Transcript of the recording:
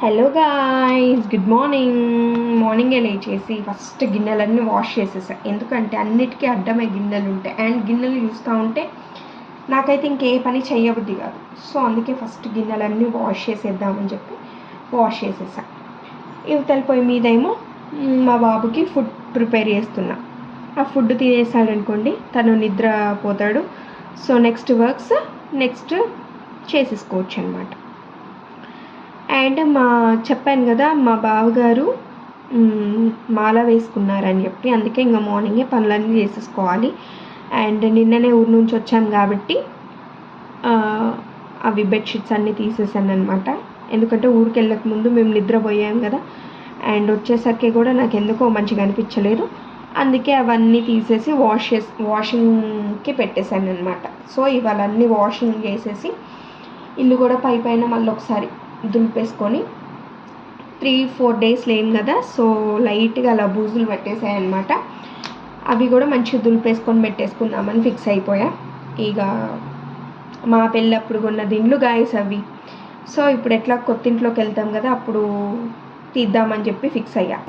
Hello guys, good మార్నింగే లేచేసి first గిన్నెలన్నీ wash చేసేసాను. ఎందుకంటే అన్నిటికీ అడ్డమే గిన్నెలు ఉంటాయి. అండ్ గిన్నెలు చూస్తూ ఉంటే నాకైతే ఇంకే పని చేయబుద్ధి కాదు. సో అందుకే ఫస్ట్ గిన్నెలన్నీ వాష్ చేసేద్దామని చెప్పి వాష్ చేసేసాను. ఇవతల పొయ్యి మీదేమో మా బాబుకి ఫుడ్ ప్రిపేర్ చేస్తున్నా. ఆ ఫుడ్ తినేసాడనుకోండి తను నిద్రపోతాడు. సో నెక్స్ట్ వర్క్స్ నెక్స్ట్ చేసేసుకోవచ్చు అనమాట. అండ్ చెప్పాను కదా, మా బావగారు మాల వేసుకున్నారని చెప్పి, అందుకే ఇంకా మార్నింగే పనులన్నీ చేసేసుకోవాలి. అండ్ నిన్ననే ఊరి నుంచి వచ్చాం కాబట్టి అవి బెడ్షీట్స్ అన్నీ తీసేసాను అనమాట. ఎందుకంటే ఊరికి వెళ్ళక ముందు మేము నిద్రపోయాం కదా, అండ్ వచ్చేసరికి కూడా నాకు ఎందుకో మంచిగా అనిపించలేదు. అందుకే అవన్నీ తీసేసి వాషింగ్కి పెట్టేశాను అనమాట. సో ఇవాళ అన్నీ వాషింగ్ చేసేసి ఇల్లు కూడా పైన మళ్ళీ ఒకసారి దులిపేసుకొని 3-4 డేస్ లేను కదా, సో లైట్గా అలా బూజులు పెట్టేసాయి అనమాట. అవి కూడా మంచిగా దులిపేసుకొని పెట్టేసుకుందామని ఫిక్స్ అయిపోయా. ఇక మా పెళ్ళప్పుడు కొన్న దిండ్లు గాయస్ అవి. సో ఇప్పుడు ఎట్లా కొత్త ఇంట్లోకి వెళ్తాం కదా, అప్పుడు తీద్దామని చెప్పి ఫిక్స్ అయ్యా.